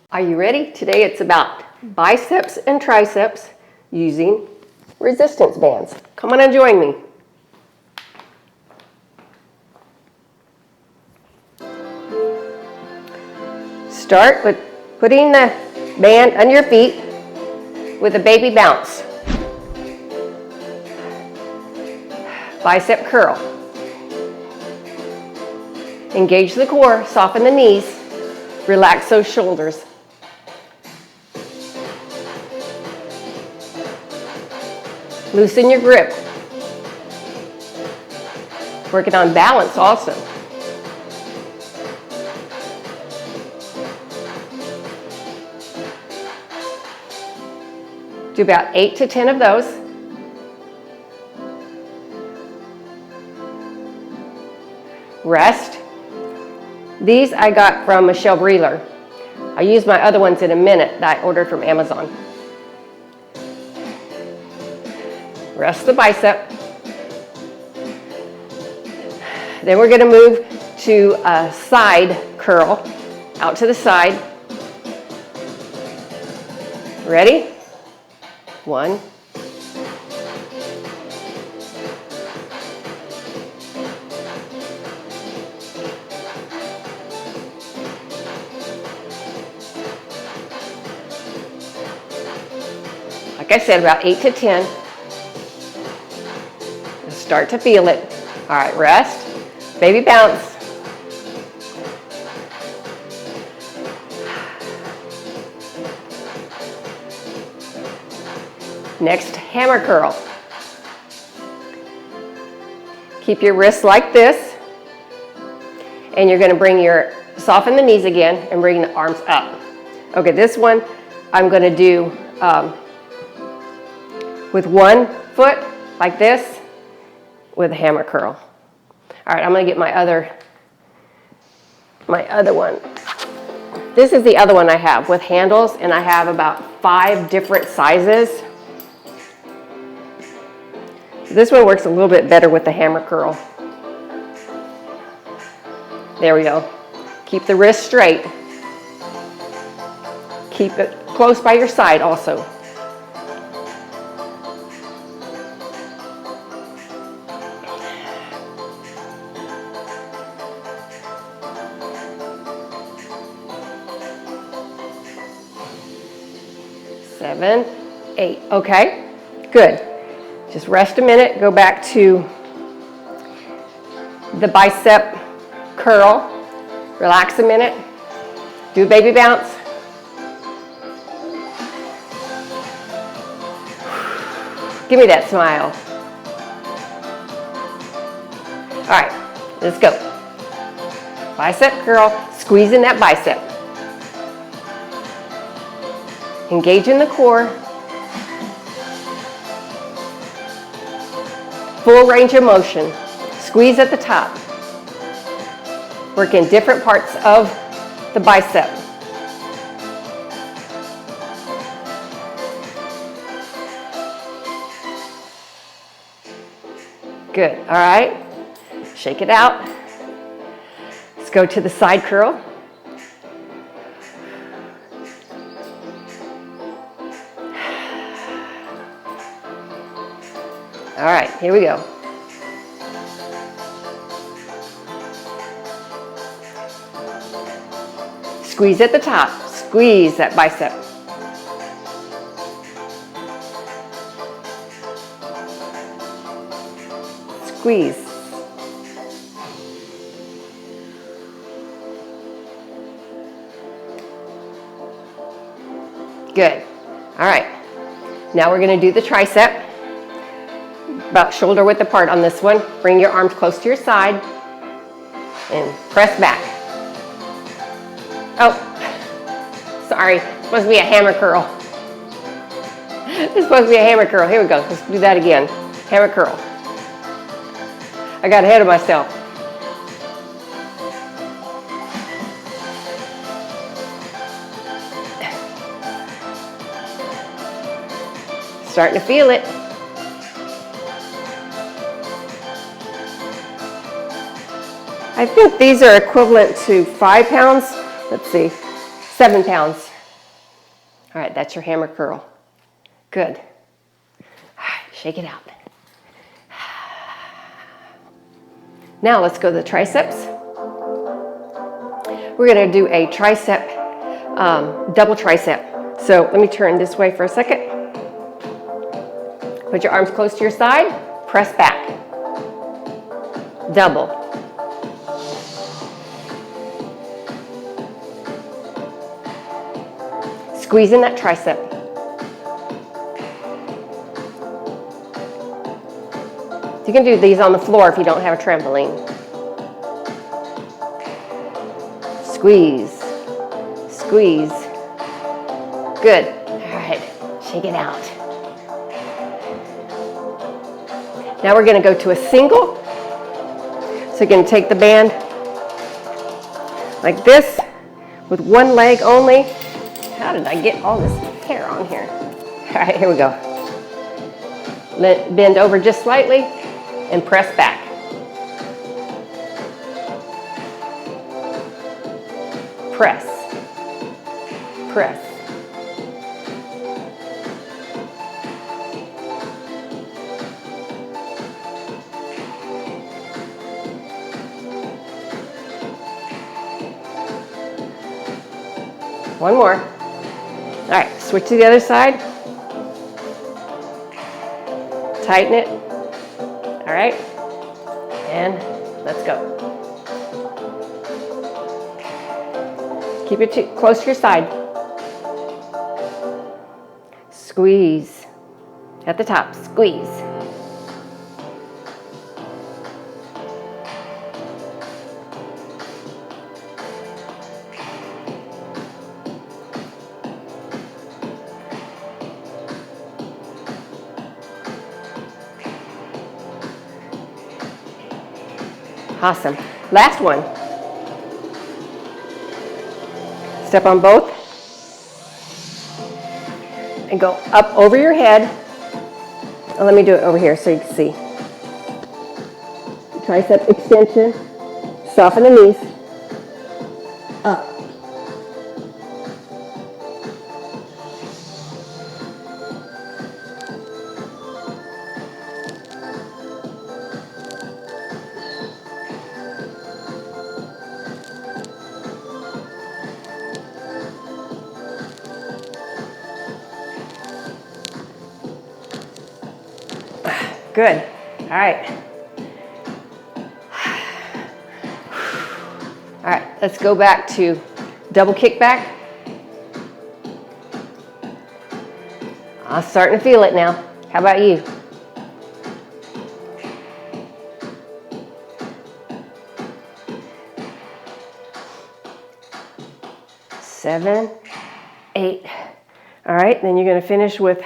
Are you ready? Today it's about biceps and triceps using resistance bands. Come on and join me. Start with putting the band under your feet with a baby bounce. Bicep curl. Engage the core, soften the knees, relax those shoulders. Loosen your grip. Working on balance also. Do about 8 to 10 of those. Rest. These I got from Michelle Breeler. I'll use my other ones in a minute that I ordered from Amazon. Rest the bicep. Then we're going to move to a side curl, out to the side. Ready? 1. Like I said, about 8 to 10. Start to feel it. All right, rest. Baby bounce. Next, hammer curl. Keep your wrists like this. And you're going to soften the knees again and bring the arms up. Okay, this one I'm going to do with one foot like this with a hammer curl. All right, I'm going to get my other one. This is the other one I have with handles, and I have about 5 different sizes. This one works a little bit better with the hammer curl. There we go. Keep the wrist straight. Keep it close by your side also. Seven, 8. Okay, good. Just rest a minute. Go back to the bicep curl. Relax a minute. Do a baby bounce. Give me that smile. All right, let's go. Bicep curl, squeezing that bicep. Engage in the core. Full range of motion. Squeeze at the top. Work in different parts of the bicep. Good, all right. Shake it out. Let's go to the side curl. All right, here we go. Squeeze at the top. Squeeze that bicep. Squeeze. Good. All right. Now we're going to do the tricep. About shoulder width apart on this one. Bring your arms close to your side and press back. Oh, sorry. It's supposed to be a hammer curl. It's supposed to be a hammer curl. Here we go. Let's do that again. Hammer curl. I got ahead of myself. Starting to feel it. I think these are equivalent to 5 pounds. Let's see, 7 pounds. All right, that's your hammer curl. Good. All right, shake it out. Now let's go to the triceps. We're going to do a tricep, double tricep. So let me turn this way for a second. Put your arms close to your side, press back. Double. Squeeze in that tricep. You can do these on the floor if you don't have a trampoline. Squeeze, squeeze. Good. All right, shake it out. Now we're going to go to a single. So you're going to take the band like this with one leg only. How did I get all this hair on here? All right, here we go. Bend over just slightly and press back. Press, press. One more. All right, switch to the other side. Tighten it. All right, and let's go. Keep it close to your side. Squeeze. At the top, squeeze. Awesome. Last one. Step on both and go up over your head. Oh, let me do it over here so you can see. Tricep extension. Soften the knees. Up. Good. All right. All right, let's go back to double kick back. I'm starting to feel it now. How about you? Seven, 8. All right, then you're going to finish with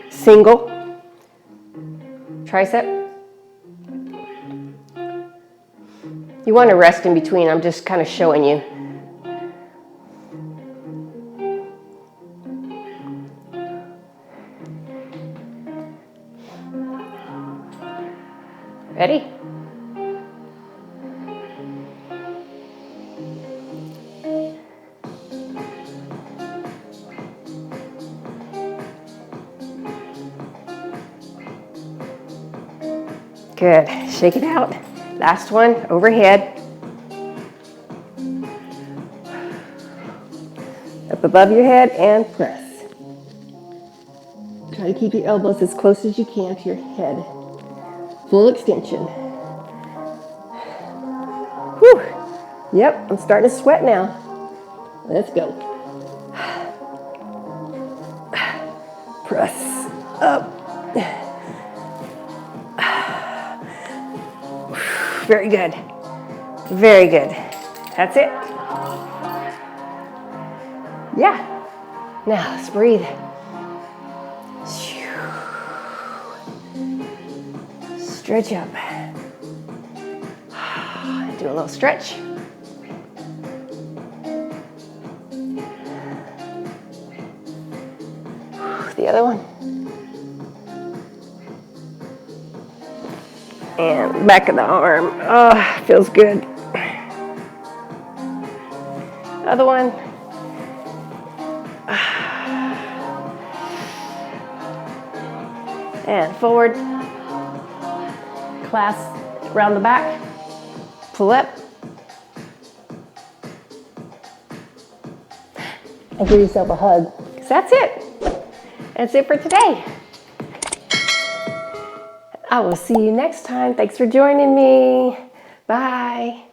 single tricep. You want to rest in between. I'm just kind of showing you. Ready? Good. Shake it out. Last one, overhead. Up above your head and press. Try to keep your elbows as close as you can to your head. Full extension. Whew. Yep, I'm starting to sweat now. Let's go. Press up. Very good. Very good. That's it. Yeah. Now let's breathe. Stretch up. Do a little stretch. The other one. And back of the arm. Oh, feels good. Other one. And forward. Clasp around the back. Pull up. And give yourself a hug. So that's it. That's it for today. I will see you next time. Thanks for joining me. Bye.